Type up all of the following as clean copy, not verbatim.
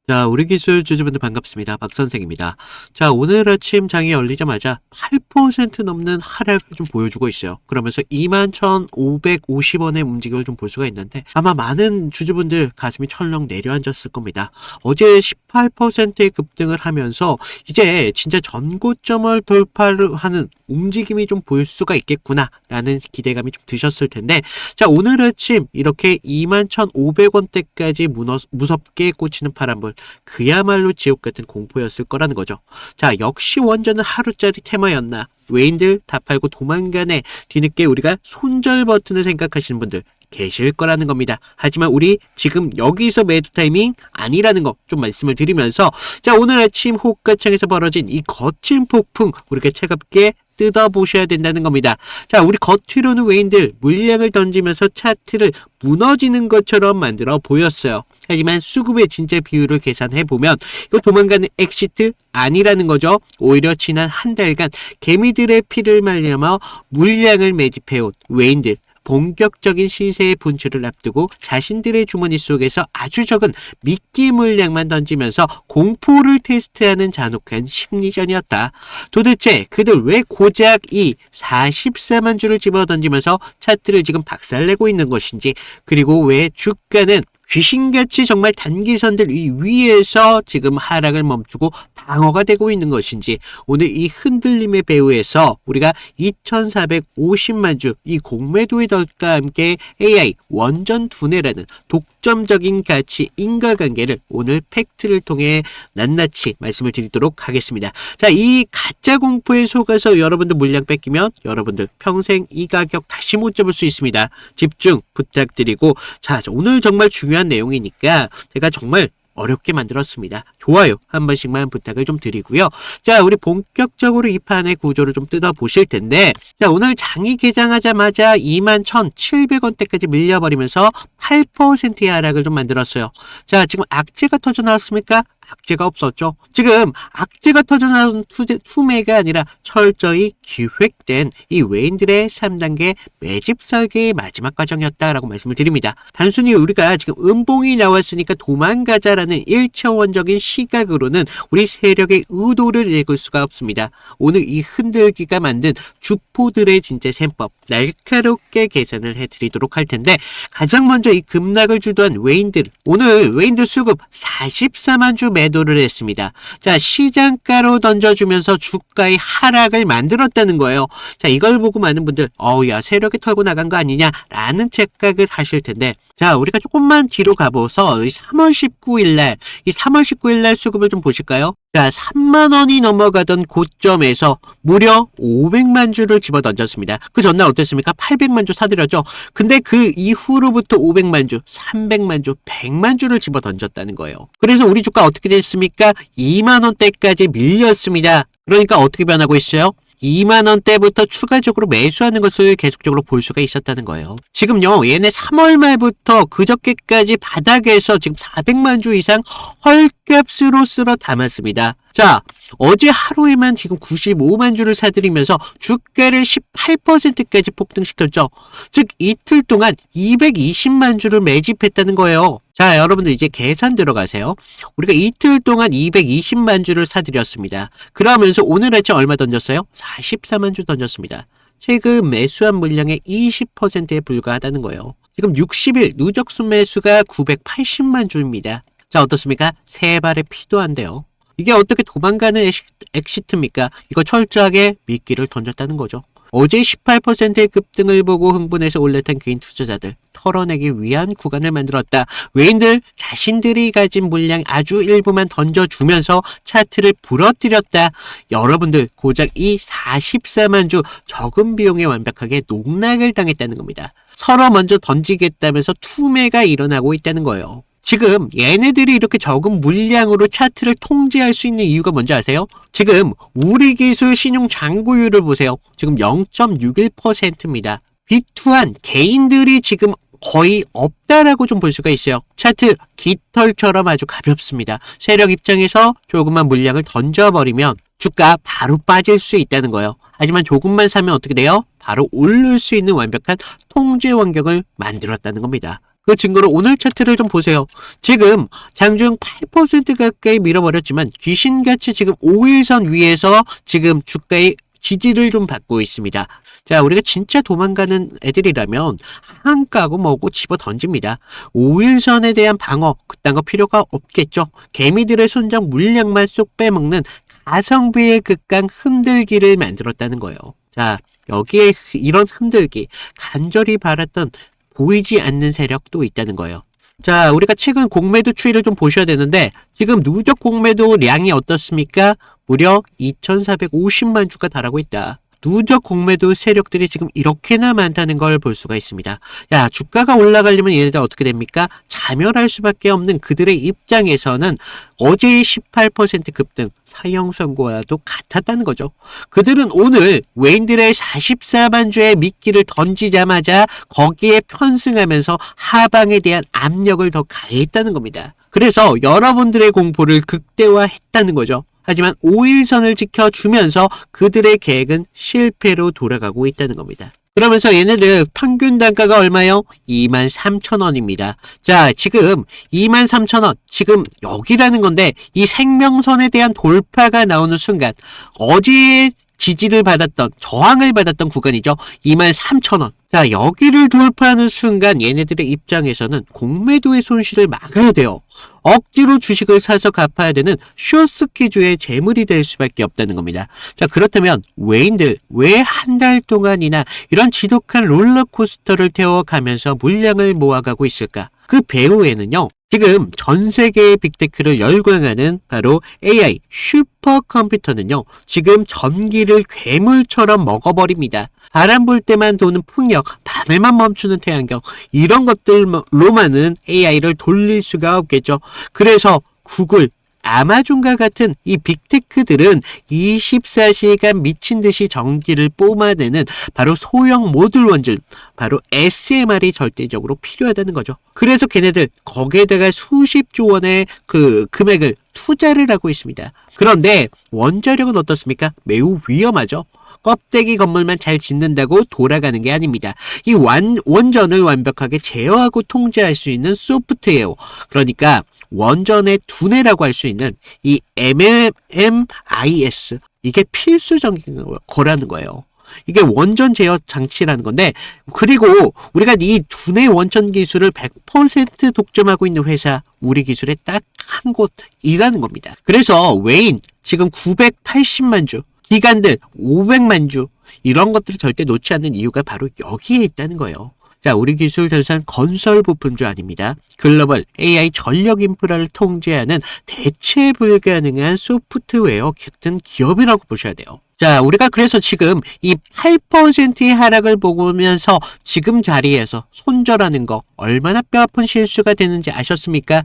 자, 우리 기술 주주분들 반갑습니다. 박 선생입니다. 자, 오늘 아침 장이 열리자마자 8% 넘는 하락을 좀 보여주고 있어요. 그러면서 21,550원의 움직임을 좀 볼 수가 있는데 아마 많은 주주분들 가슴이 철렁 내려앉았을 겁니다. 어제 18%의 급등을 하면서 이제 진짜 전고점을 돌파를 하는 움직임이 좀 보일 수가 있겠구나라는 기대감이 좀 드셨을 텐데, 자, 오늘 아침 이렇게 21,500원대까지 무섭게 꽂히는 파란불, 그야말로 지옥 같은 공포였을 거라는 거죠. 자, 역시 원전은 하루짜리 테마였나? 외인들 다 팔고 도망가네. 뒤늦게 우리가 손절 버튼을 생각하시는 분들 계실 거라는 겁니다. 하지만 우리 지금 여기서 매도 타이밍 아니라는 거 좀 말씀을 드리면서, 자, 오늘 아침 호가창에서 벌어진 이 거친 폭풍 우리가 차갑게 뜯어보셔야 된다는 겁니다. 자, 우리 겉으로는 외인들 물량을 던지면서 차트를 무너지는 것처럼 만들어 보였어요. 하지만 수급의 진짜 비율을 계산해보면 이거 도망가는 엑시트 아니라는 거죠. 오히려 지난 한 달간 개미들의 피를 말리며 물량을 매집해온 외인들, 본격적인 시세의 분출을 앞두고 자신들의 주머니 속에서 아주 적은 미끼 물량만 던지면서 공포를 테스트하는 잔혹한 심리전이었다. 도대체 그들 왜 고작 이 44만 주를 집어 던지면서 차트를 지금 박살내고 있는 것인지, 그리고 왜 주가는 귀신같이 정말 단기선들 위에서 지금 하락을 멈추고 방어가 되고 있는 것인지, 오늘 이 흔들림의 배후에서 우리가 2450만 주 이 공매도의 덫과 함께 AI 원전 두뇌라는 독점적인 가치 인과관계를 오늘 팩트를 통해 낱낱이 말씀을 드리도록 하겠습니다. 자, 이 가짜 공포에 속아서 여러분들 물량 뺏기면 여러분들 평생 이 가격 다시 못 잡을 수 있습니다. 집중 부탁드리고, 자, 오늘 정말 중요한 내용이니까 제가 정말 어렵게 만들었습니다. 좋아요 한 번씩만 부탁을 좀 드리고요. 자, 우리 본격적으로 이 판의 구조를 좀 뜯어보실 텐데, 자, 오늘 장이 개장하자마자 21,700원대까지 밀려버리면서 8%의 하락을 좀 만들었어요. 자, 지금 악재가 터져 나왔습니까? 악재가 없었죠. 지금 악재가 터져 나온 투매가 아니라 철저히 기획된 이 외인들의 3단계 매집 설계의 마지막 과정이었다라고 말씀을 드립니다. 단순히 우리가 지금 음봉이 나왔으니까 도망가자라는 1차원적인 시각으로는 우리 세력의 의도를 읽을 수가 없습니다. 오늘 이 흔들기가 만든 주포들의 진짜 셈법 날카롭게 계산을 해드리도록 할 텐데, 가장 먼저 이 급락을 주도한 외인들, 오늘 외인들 수급 44만 주 매도를 했습니다. 자, 시장가로 던져주면서 주가의 하락을 만들었다는 거예요. 자, 이걸 보고 많은 분들 야, 세력이 털고 나간 거 아니냐 라는 착각을 하실 텐데, 자, 우리가 조금만 뒤로 가보서 3월 19일날 이 3월 19일날 수급을 좀 보실까요? 자, 3만원이 넘어가던 고점에서 무려 500만 주를 집어 던졌습니다. 그 전날 어땠습니까? 800만 주 사들였죠. 근데 그 이후로부터 500만 주, 300만 주, 100만 주를 집어 던졌다는 거예요. 그래서 우리 주가 어떻게 됐습니까? 2만원대까지 밀렸습니다. 그러니까 어떻게 변하고 있어요? 2만원대부터 추가적으로 매수하는 것을 계속적으로 볼 수가 있었다는 거예요. 지금요, 얘네 3월 말부터 그저께까지 바닥에서 지금 400만 주 이상 헐값으로 쓸어 담았습니다. 자, 어제 하루에만 지금 95만 주를 사들이면서 주가를 18%까지 폭등시켰죠. 즉 이틀 동안 220만 주를 매집했다는 거예요. 자, 여러분들 이제 계산 들어가세요. 우리가 이틀 동안 220만 주를 사들였습니다. 그러면서 오늘 아침 얼마 던졌어요? 44만 주 던졌습니다. 최근 매수한 물량의 20%에 불과하다는 거예요. 지금 60일 누적 순매수가 980만 주입니다. 자, 어떻습니까? 세 발의 피도 안 돼요. 이게 어떻게 도망가는 엑시트입니까? 이거 철저하게 미끼를 던졌다는 거죠. 어제 18%의 급등을 보고 흥분해서 올랐던 개인 투자자들 털어내기 위한 구간을 만들었다. 외인들 자신들이 가진 물량 아주 일부만 던져주면서 차트를 부러뜨렸다. 여러분들 고작 이 44만 주 적은 비용에 완벽하게 농락을 당했다는 겁니다. 서로 먼저 던지겠다면서 투매가 일어나고 있다는 거예요. 지금 얘네들이 이렇게 적은 물량으로 차트를 통제할 수 있는 이유가 뭔지 아세요? 지금 우리 기술 신용 잔고율을 보세요. 지금 0.61%입니다. 비투한 개인들이 지금 거의 없다라고 좀 볼 수가 있어요. 차트 깃털처럼 아주 가볍습니다. 세력 입장에서 조금만 물량을 던져버리면 주가 바로 빠질 수 있다는 거예요. 하지만 조금만 사면 어떻게 돼요? 바로 오를 수 있는 완벽한 통제 환경을 만들었다는 겁니다. 그 증거로 오늘 차트를 좀 보세요. 지금 장중 8% 가까이 밀어버렸지만 귀신같이 지금 5일선 위에서 지금 주가의 지지를 좀 받고 있습니다. 자, 우리가 진짜 도망가는 애들이라면 한가고 뭐고 집어 던집니다. 5일선에 대한 방어, 그딴 거 필요가 없겠죠. 개미들의 손정 물량만 쏙 빼먹는 가성비의 극강 흔들기를 만들었다는 거예요. 자, 여기에 이런 흔들기, 간절히 바랐던 보이지 않는 세력도 있다는 거예요. 자, 우리가 최근 공매도 추이를 좀 보셔야 되는데 지금 누적 공매도량이 어떻습니까? 무려 2,450만 주가 달하고 있다. 누적 공매도 세력들이 지금 이렇게나 많다는 걸 볼 수가 있습니다. 야, 주가가 올라가려면 얘네들 어떻게 됩니까? 자멸할 수밖에 없는 그들의 입장에서는 어제의 18% 급등 사형 선고와도 같았다는 거죠. 그들은 오늘 외인들의 44만 주의 미끼를 던지자마자 거기에 편승하면서 하방에 대한 압력을 더 가했다는 겁니다. 그래서 여러분들의 공포를 극대화했다는 거죠. 하지만 5일선을 지켜주면서 그들의 계획은 실패로 돌아가고 있다는 겁니다. 그러면서 얘네들 평균 단가가 얼마요? 23,000원입니다. 자, 지금 23,000원, 지금 여기라는 건데 이 생명선에 대한 돌파가 나오는 순간 어제의 지지를 받았던, 저항을 받았던 구간이죠. 23,000원. 자, 여기를 돌파하는 순간 얘네들의 입장에서는 공매도의 손실을 막아야 돼요. 억지로 주식을 사서 갚아야 되는 숏스키주의 재물이 될 수밖에 없다는 겁니다. 자, 그렇다면 외인들 왜 한 달 동안이나 이런 지독한 롤러코스터를 태워가면서 물량을 모아가고 있을까? 그 배후에는요. 지금 전 세계의 빅테크를 열광하는 바로 AI 슈퍼컴퓨터는요. 지금 전기를 괴물처럼 먹어버립니다. 바람 불 때만 도는 풍력, 밤에만 멈추는 태양경, 이런 것들로만은 AI를 돌릴 수가 없겠죠. 그래서 구글, 아마존과 같은 이 빅테크들은 24시간 미친 듯이 전기를 뿜어내는 바로 소형 모듈 원전, 바로 SMR이 절대적으로 필요하다는 거죠. 그래서 걔네들 거기에다가 수십조 원의 그 금액을 투자를 하고 있습니다. 그런데 원자력은 어떻습니까? 매우 위험하죠. 껍데기 건물만 잘 짓는다고 돌아가는 게 아닙니다. 이 원전을 완벽하게 제어하고 통제할 수 있는 소프트웨어, 그러니까 원전의 두뇌라고 할 수 있는 이 MMIS, 이게 필수적인 거라는 거예요. 이게 원전 제어 장치라는 건데, 그리고 우리가 이 두뇌 원천 기술을 100% 독점하고 있는 회사, 우리 기술에 딱 한 곳이라는 겁니다. 그래서 외인 지금 980만 주, 기관들 500만 주, 이런 것들을 절대 놓지 않는 이유가 바로 여기에 있다는 거예요. 자, 우리 기술 전산 건설 부품주 아닙니다. 글로벌 AI 전력 인프라를 통제하는 대체 불가능한 소프트웨어 같은 기업이라고 보셔야 돼요. 자, 우리가 그래서 지금 이 8%의 하락을 보면서 지금 자리에서 손절하는 거 얼마나 뼈아픈 실수가 되는지 아셨습니까?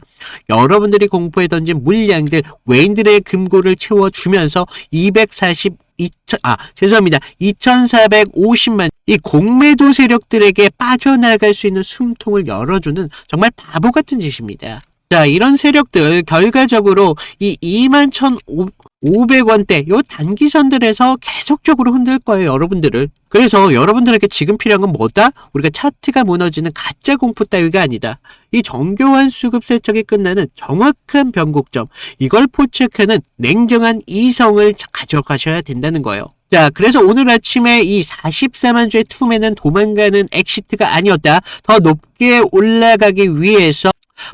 여러분들이 공포에 던진 물량들, 외인들의 금고를 채워주면서 2,450만 이 공매도 세력들에게 빠져나갈 수 있는 숨통을 열어주는 정말 바보 같은 짓입니다. 자, 이런 세력들 결과적으로 이 21,500원대 요 단기선들에서 계속적으로 흔들 거예요, 여러분들을. 그래서 여러분들에게 지금 필요한 건 뭐다? 우리가 차트가 무너지는 가짜 공포 따위가 아니다. 이 정교한 수급 세척이 끝나는 정확한 변곡점, 이걸 포착하는 냉정한 이성을 가져가셔야 된다는 거예요. 자, 그래서 오늘 아침에 이 44만 주의 투매는 도망가는 엑시트가 아니었다. 더 높게 올라가기 위해서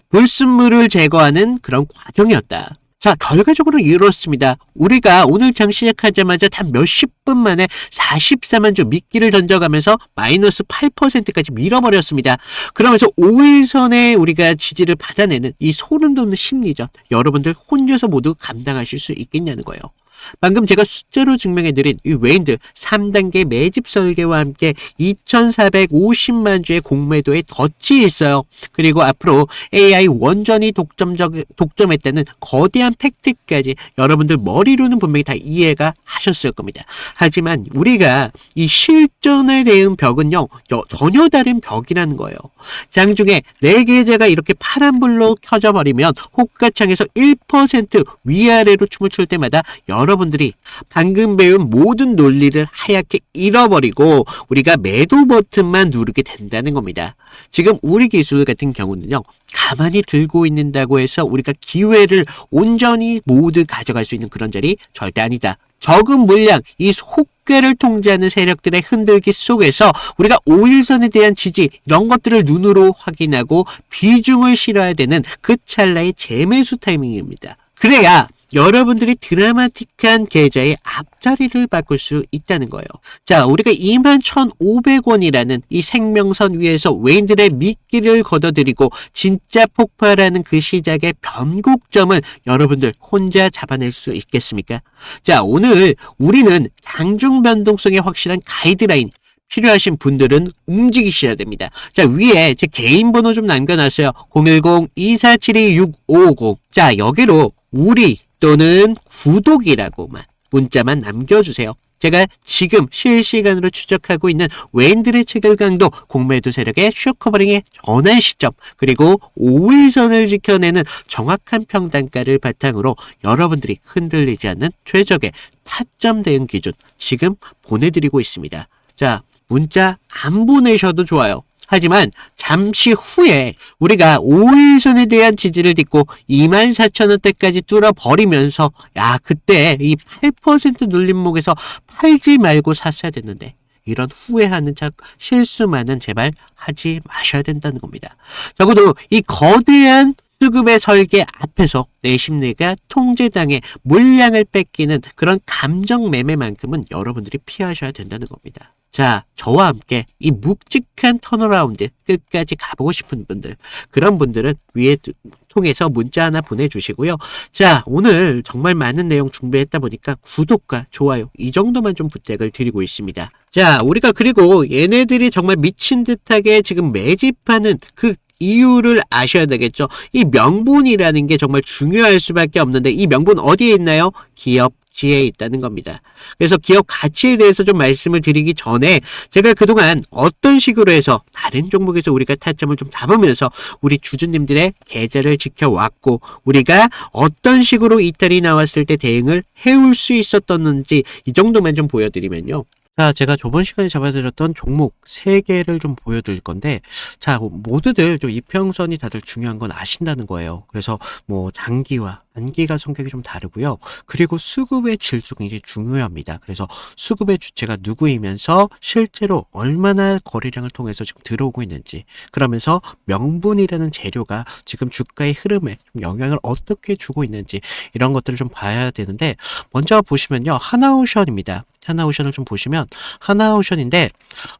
불순물을 제거하는 그런 과정이었다. 자, 결과적으로 이렇습니다. 우리가 오늘 장 시작하자마자 단 몇십 분 만에 44만 주 미끼를 던져가면서 마이너스 8%까지 밀어버렸습니다. 그러면서 5일선에 우리가 지지를 받아내는 이 소름 돋는 심리전, 여러분들 혼자서 모두 감당하실 수 있겠냐는 거예요. 방금 제가 숫자로 증명해드린 이 외인들 3단계 매집 설계와 함께 2,450만 주의 공매도에 덫이 있어요. 그리고 앞으로 AI 원전이 독점했다는 거대한 팩트까지 여러분들 머리로는 분명히 다 이해가 하셨을 겁니다. 하지만 우리가 이 실전에 대한 벽은요, 전혀 다른 벽이라는 거예요. 장중에 내 계좌가 이렇게 파란불로 켜져버리면 호가창에서 1% 위아래로 춤을 출 때마다 여러 여러분들이 방금 배운 모든 논리를 하얗게 잃어버리고 우리가 매도 버튼만 누르게 된다는 겁니다. 지금 우리 기술 같은 경우는요, 가만히 들고 있는다고 해서 우리가 기회를 온전히 모두 가져갈 수 있는 그런 자리 절대 아니다. 적은 물량, 이 호가를 통제하는 세력들의 흔들기 속에서 우리가 5일선에 대한 지지, 이런 것들을 눈으로 확인하고 비중을 실어야 되는 그 찰나의 재매수 타이밍입니다. 그래야 여러분들이 드라마틱한 계좌의 앞자리를 바꿀 수 있다는 거예요. 자, 우리가 21,500원이라는 이 생명선 위에서 외인들의 미끼를 걷어들이고 진짜 폭발하는 그 시작의 변곡점을 여러분들 혼자 잡아낼 수 있겠습니까? 자, 오늘 우리는 장중 변동성에 확실한 가이드라인 필요하신 분들은 움직이셔야 됩니다. 자, 위에 제 개인 번호 좀 남겨놨어요. 010-2472-6550. 자, 여기로 우리 또는 구독이라고만 문자만 남겨주세요. 제가 지금 실시간으로 추적하고 있는 외인들의 체결 강도, 공매도 세력의 숏커버링의 전환 시점, 그리고 5일선을 지켜내는 정확한 평단가를 바탕으로 여러분들이 흔들리지 않는 최적의 타점 대응 기준 지금 보내드리고 있습니다. 자, 문자 안 보내셔도 좋아요. 하지만 잠시 후에 우리가 5일선에 대한 지지를 딛고 24,000원대까지 뚫어버리면서 그때 이 8% 눌림목에서 팔지 말고 샀어야 됐는데 이런 후회하는 실수만은 제발 하지 마셔야 된다는 겁니다. 적어도 이 거대한 수급의 설계 앞에서 내 심리가 통제당해 물량을 뺏기는 그런 감정 매매만큼은 여러분들이 피하셔야 된다는 겁니다. 자, 저와 함께 이 묵직한 턴어라운드 끝까지 가보고 싶은 분들, 그런 분들은 위에 통해서 문자 하나 보내주시고요. 자, 오늘 정말 많은 내용 준비했다 보니까 구독과 좋아요 이 정도만 좀 부탁을 드리고 있습니다. 자, 우리가 그리고 얘네들이 정말 미친 듯하게 지금 매집하는 그 이유를 아셔야 되겠죠. 이 명분이라는 게 정말 중요할 수밖에 없는데 이 명분 어디에 있나요? 기업지에 있다는 겁니다. 그래서 기업 가치에 대해서 좀 말씀을 드리기 전에 제가 그동안 어떤 식으로 해서 다른 종목에서 우리가 타점을 좀 잡으면서 우리 주주님들의 계좌를 지켜왔고 우리가 어떤 식으로 이탈이 나왔을 때 대응을 해올 수 있었던지 이 정도만 좀 보여드리면요. 자, 제가 저번 시간에 잡아드렸던 종목 3개를 좀 보여드릴 건데, 자, 모두들 좀 이평선이 다들 중요한 건 아신다는 거예요. 그래서 뭐 장기와 단기가 성격이 좀 다르고요. 그리고 수급의 질도 굉장히 중요합니다. 그래서 수급의 주체가 누구이면서 실제로 얼마나 거래량을 통해서 지금 들어오고 있는지, 그러면서 명분이라는 재료가 지금 주가의 흐름에 좀 영향을 어떻게 주고 있는지 이런 것들을 좀 봐야 되는데, 먼저 보시면요. 하나오션입니다. 하나오션을 좀 보시면 하나오션인데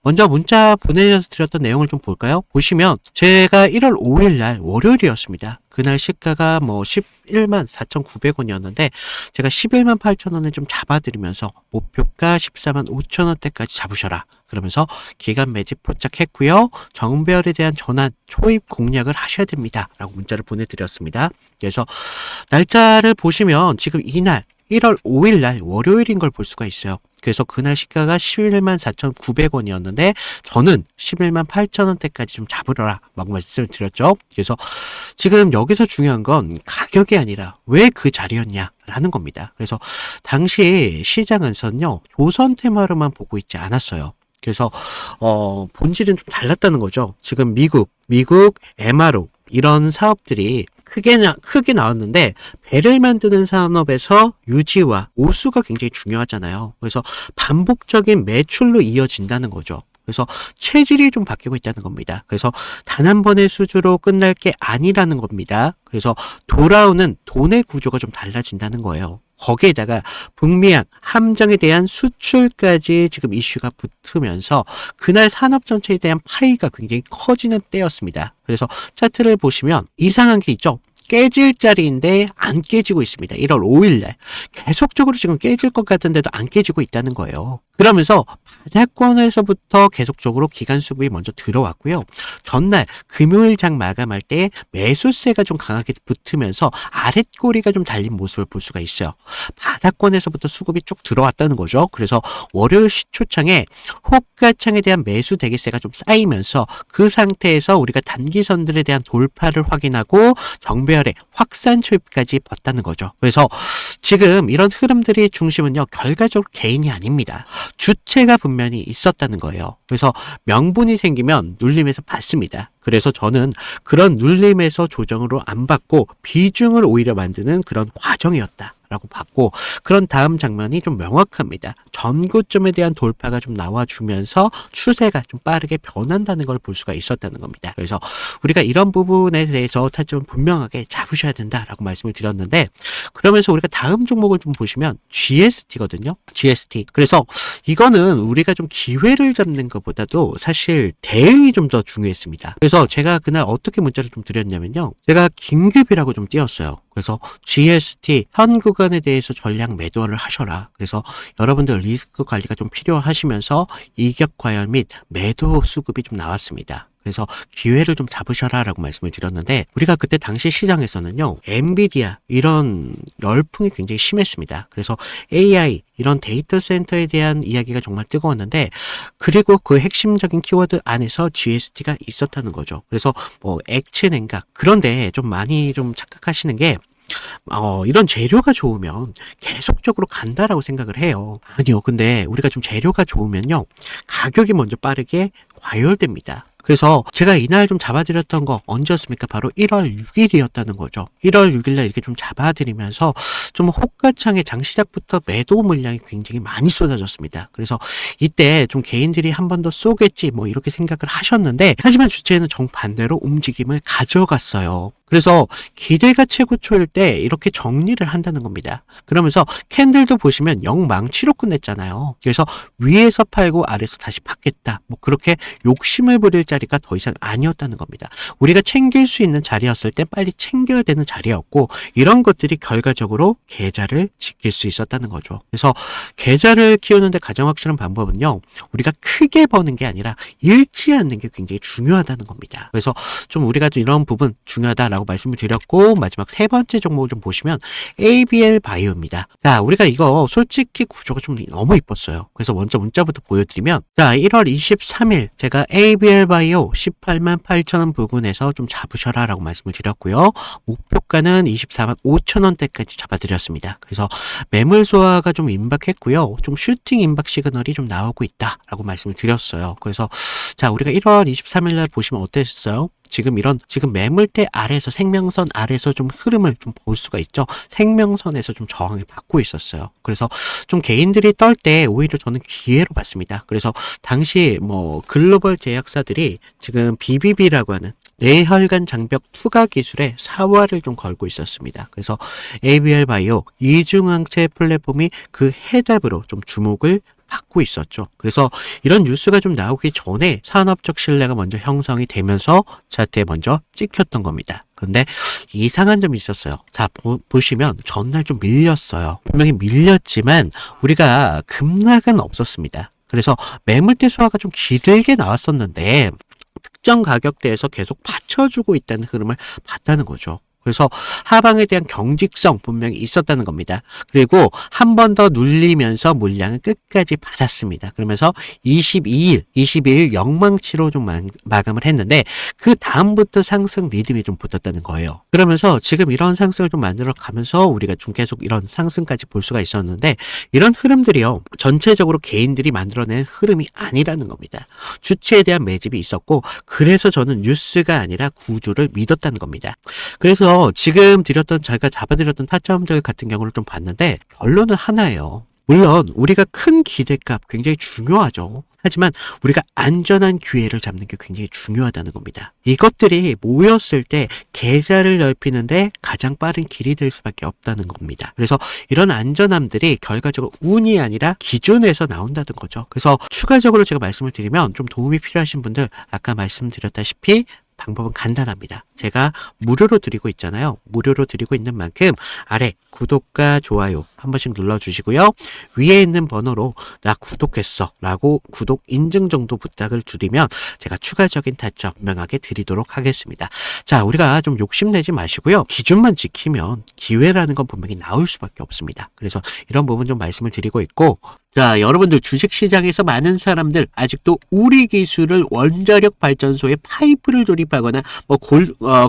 먼저 문자 보내드렸던 내용을 좀 볼까요? 보시면 제가 1월 5일 날 월요일이었습니다. 그날 시가가 뭐 11만 4,900원이었는데 제가 11만 8천원에 좀 잡아드리면서 목표가 14만 5천원대까지 잡으셔라. 그러면서 기간 매집 포착했고요. 정배열에 대한 전환, 초입 공략을 하셔야 됩니다. 라고 문자를 보내드렸습니다. 그래서 날짜를 보시면 지금 이날 1월 5일 날 월요일인 걸 볼 수가 있어요. 그래서 그날 시가가 11만 4,900원이었는데 저는 11만 8천원대까지 좀 잡으라 막 말씀을 드렸죠. 그래서 지금 여기서 중요한 건 가격이 아니라 왜 그 자리였냐라는 겁니다. 그래서 당시 시장에서는요. 조선 테마로만 보고 있지 않았어요. 그래서 본질은 좀 달랐다는 거죠. 지금 미국 MRO 이런 사업들이 크게 나왔는데 배를 만드는 산업에서 유지와 오수가 굉장히 중요하잖아요. 그래서 반복적인 매출로 이어진다는 거죠. 그래서 체질이 좀 바뀌고 있다는 겁니다. 그래서 단 한 번의 수주로 끝날 게 아니라는 겁니다. 그래서 돌아오는 돈의 구조가 좀 달라진다는 거예요. 거기에다가 북미양 함정에 대한 수출까지 지금 이슈가 붙으면서 그날 산업 전체에 대한 파이가 굉장히 커지는 때였습니다. 그래서 차트를 보시면 이상한 게 있죠. 깨질 자리인데 안 깨지고 있습니다. 1월 5일 날 계속적으로 지금 깨질 것 같은데도 안 깨지고 있다는 거예요. 그러면서 바닥권에서부터 계속적으로 기간 수급이 먼저 들어왔고요. 전날 금요일장 마감할 때 매수세가 좀 강하게 붙으면서 아랫꼬리가 좀 달린 모습을 볼 수가 있어요. 바닥권에서부터 수급이 쭉 들어왔다는 거죠. 그래서 월요일 시초창에 호가창에 대한 매수 대기세가 좀 쌓이면서 그 상태에서 우리가 단기선들에 대한 돌파를 확인하고 정배 고배열의 확산 초입까지 봤다는 거죠. 그래서 지금 이런 흐름들이 중심은요, 결과적으로 개인이 아닙니다. 주체가 분명히 있었다는 거예요. 그래서 명분이 생기면 눌림에서 받습니다. 그래서 저는 그런 눌림에서 조정으로 안 받고 비중을 오히려 만드는 그런 과정이었다 라고 봤고, 그런 다음 장면이 좀 명확합니다. 전고점에 대한 돌파가 좀 나와주면서 추세가 좀 빠르게 변한다는 걸 볼 수가 있었다는 겁니다. 그래서 우리가 이런 부분에 대해서 타점을 분명하게 잡으셔야 된다라고 말씀을 드렸는데, 그러면서 우리가 다음 종목을 좀 보시면 GST거든요. GST. 그래서 이거는 우리가 좀 기회를 잡는 것보다도 사실 대응이 좀 더 중요했습니다. 그래서 제가 그날 어떻게 문자를 좀 드렸냐면요, 제가 긴급이라고 좀 띄웠어요. 그래서 GST 현 구간에 대해서 전량 매도를 하셔라. 그래서 여러분들 리스크 관리가 좀 필요하시면서 이격 과열 및 매도 수급이 좀 나왔습니다. 그래서 기회를 좀 잡으셔라 라고 말씀을 드렸는데, 우리가 그때 당시 시장에서는요, 엔비디아 이런 열풍이 굉장히 심했습니다. 그래서 AI 이런 데이터 센터에 대한 이야기가 정말 뜨거웠는데, 그리고 그 핵심적인 키워드 안에서 GST가 있었다는 거죠. 그래서 뭐 액체 냉각, 그런데 좀 많이 좀 착각하시는 게, 이런 재료가 좋으면 계속적으로 간다라고 생각을 해요. 아니요. 근데 우리가 좀 재료가 좋으면요, 가격이 먼저 빠르게 과열됩니다. 그래서 제가 이날 좀 잡아드렸던 거 언제였습니까? 바로 1월 6일이었다는 거죠. 1월 6일날 이렇게 좀 잡아드리면서 좀 호가창에 장시작부터 매도 물량이 굉장히 많이 쏟아졌습니다. 그래서 이때 좀 개인들이 한 번 더 쏘겠지 뭐 이렇게 생각을 하셨는데, 하지만 주체는 정반대로 움직임을 가져갔어요. 그래서 기대가 최고초일 때 이렇게 정리를 한다는 겁니다. 그러면서 캔들도 보시면 영망치로 끝냈잖아요. 그래서 위에서 팔고 아래에서 다시 받겠다, 뭐 그렇게 욕심을 부릴 자리가 더 이상 아니었다는 겁니다. 우리가 챙길 수 있는 자리였을 때 빨리 챙겨야 되는 자리였고, 이런 것들이 결과적으로 계좌를 지킬 수 있었다는 거죠. 그래서 계좌를 키우는데 가장 확실한 방법은요, 우리가 크게 버는 게 아니라 잃지 않는 게 굉장히 중요하다는 겁니다. 그래서 좀 우리가 좀 이런 부분 중요하다라고 말씀을 드렸고, 마지막 세 번째 종목을 좀 보시면 ABL 바이오입니다. 자, 우리가 이거 솔직히 구조가 좀 너무 이뻤어요. 그래서 먼저 문자부터 보여드리면, 자, 1월 23일 제가 ABL 바이오 188,000원 부근에서 좀 잡으셔라 라고 말씀을 드렸고요. 목표가는 24만 5천원대까지 잡아드렸습니다. 그래서 매물 소화가 좀 임박했고요. 좀 슈팅 임박 시그널이 좀 나오고 있다 라고 말씀을 드렸어요. 그래서 자, 우리가 1월 23일 날 보시면 어땠어요? 지금 매물대 아래에서, 생명선 아래에서 좀 흐름을 좀 볼 수가 있죠. 생명선에서 좀 저항을 받고 있었어요. 그래서 좀 개인들이 떨 때 오히려 저는 기회로 봤습니다. 그래서 당시 뭐 글로벌 제약사들이 지금 BBB라고 하는 뇌혈관 장벽 투과 기술에 사활을 좀 걸고 있었습니다. 그래서 ABL 바이오 이중항체 플랫폼이 그 해답으로 좀 주목을 받고 있었죠. 그래서 이런 뉴스가 좀 나오기 전에 산업적 신뢰가 먼저 형성이 되면서 차트에 먼저 찍혔던 겁니다. 근데 이상한 점이 있었어요. 자, 보시면 전날 좀 밀렸어요. 분명히 밀렸지만 우리가 급락은 없었습니다. 그래서 매물대 소화가 좀 길게 나왔었는데 특정 가격대에서 계속 받쳐주고 있다는 흐름을 봤다는 거죠. 그래서 하방에 대한 경직성 분명히 있었다는 겁니다. 그리고 한 번 더 눌리면서 물량을 끝까지 받았습니다. 그러면서 22일 영망치로 좀 마감을 했는데, 그 다음부터 상승 리듬이 좀 붙었다는 거예요. 그러면서 지금 이런 상승을 좀 만들어 가면서 우리가 좀 계속 이런 상승까지 볼 수가 있었는데, 이런 흐름들이요, 전체적으로 개인들이 만들어낸 흐름이 아니라는 겁니다. 주체에 대한 매집이 있었고, 그래서 저는 뉴스가 아니라 구조를 믿었다는 겁니다. 그래서 지금 제가 잡아드렸던 타점들 같은 경우를 좀 봤는데, 결론은 하나예요. 물론 우리가 큰 기대값 굉장히 중요하죠. 하지만 우리가 안전한 기회를 잡는 게 굉장히 중요하다는 겁니다. 이것들이 모였을 때 계좌를 넓히는데 가장 빠른 길이 될 수밖에 없다는 겁니다. 그래서 이런 안전함들이 결과적으로 운이 아니라 기준에서 나온다는 거죠. 그래서 추가적으로 제가 말씀을 드리면, 좀 도움이 필요하신 분들, 아까 말씀드렸다시피 방법은 간단합니다. 제가 무료로 드리고 있잖아요. 무료로 드리고 있는 만큼 아래 구독과 좋아요 한 번씩 눌러주시고요. 위에 있는 번호로 나 구독했어 라고 구독 인증 정도 부탁을 드리면 제가 추가적인 타점 분명하게 드리도록 하겠습니다. 자, 우리가 좀 욕심내지 마시고요. 기준만 지키면 기회라는 건 분명히 나올 수밖에 없습니다. 그래서 이런 부분 좀 말씀을 드리고 있고, 자, 여러분들 주식시장에서 많은 사람들 아직도 우리 기술을 원자력 발전소에 파이프를 조립하거나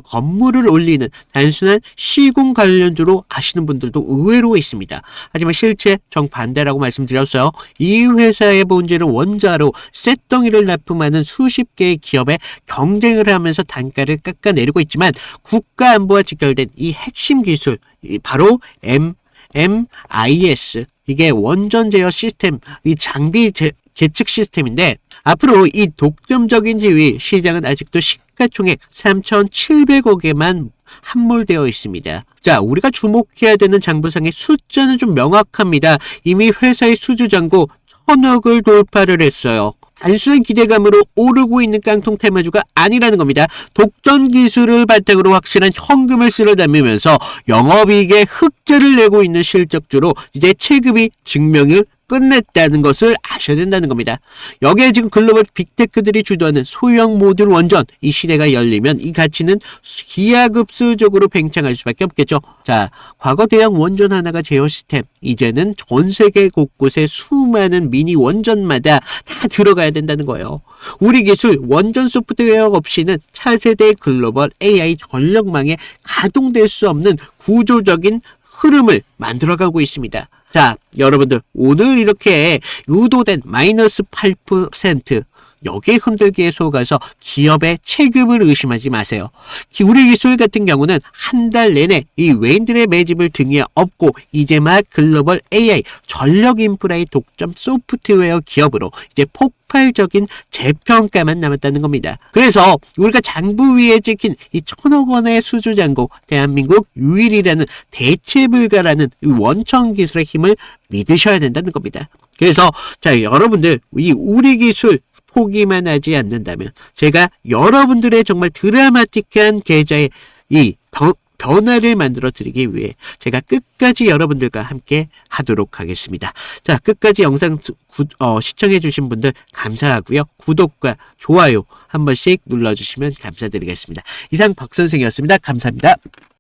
건물을 올리는 단순한 시공 관련주로 아시는 분들도 의외로 있습니다. 하지만 실제 정반대라고 말씀드렸어요. 이 회사의 본질은 원자로 쇳덩이를 납품하는 수십 개의 기업에 경쟁을 하면서 단가를 깎아내리고 있지만 국가 안보와 직결된 이 핵심 기술, 바로 MIS, 이게 원전 제어 시스템, 이 장비 계측 시스템인데, 앞으로 이 독점적인 지위, 시장은 아직도 시가총액 3,700억에만 함몰되어 있습니다. 자, 우리가 주목해야 되는 장부상의 숫자는 좀 명확합니다. 이미 회사의 수주잔고 1,000억을 돌파를 했어요. 단순한 기대감으로 오르고 있는 깡통 테마주가 아니라는 겁니다. 독점 기술을 바탕으로 확실한 현금을 쓸어 담으면서 영업이익에 흑자를 내고 있는 실적주로 이제 체급이 증명을 끝냈다는 것을 아셔야 된다는 겁니다. 여기에 지금 글로벌 빅테크들이 주도하는 소형 모듈 원전, 이 시대가 열리면 이 가치는 기하급수적으로 팽창할 수밖에 없겠죠. 자, 과거 대형 원전 하나가 제어 시스템, 이제는 전 세계 곳곳에 수많은 미니 원전마다 다 들어가야 된다는 거예요. 우리 기술 원전 소프트웨어 없이는 차세대 글로벌 AI 전력망에 가동될 수 없는 구조적인 흐름을 만들어가고 있습니다. 자, 여러분들 오늘 이렇게 의도된 마이너스 8% 여기에 흔들기에 속아서 기업의 책임을 의심하지 마세요. 우리 기술 같은 경우는 한 달 내내 이 외인들의 매집을 등에 업고 이제 막 글로벌 AI 전력 인프라의 독점 소프트웨어 기업으로 이제 폭발적인 재평가만 남았다는 겁니다. 그래서 우리가 장부 위에 찍힌 이 1,000억 원의 수주잔고, 대한민국 유일이라는 대체불가라는 원천 기술의 힘을 믿으셔야 된다는 겁니다. 그래서 자, 여러분들 이 우리 기술 포기만 하지 않는다면 제가 여러분들의 정말 드라마틱한 계좌에 이 변화를 만들어 드리기 위해 제가 끝까지 여러분들과 함께 하도록 하겠습니다. 자, 끝까지 영상 시청해 주신 분들 감사하고요. 구독과 좋아요 한 번씩 눌러주시면 감사드리겠습니다. 이상 박선생이었습니다. 감사합니다.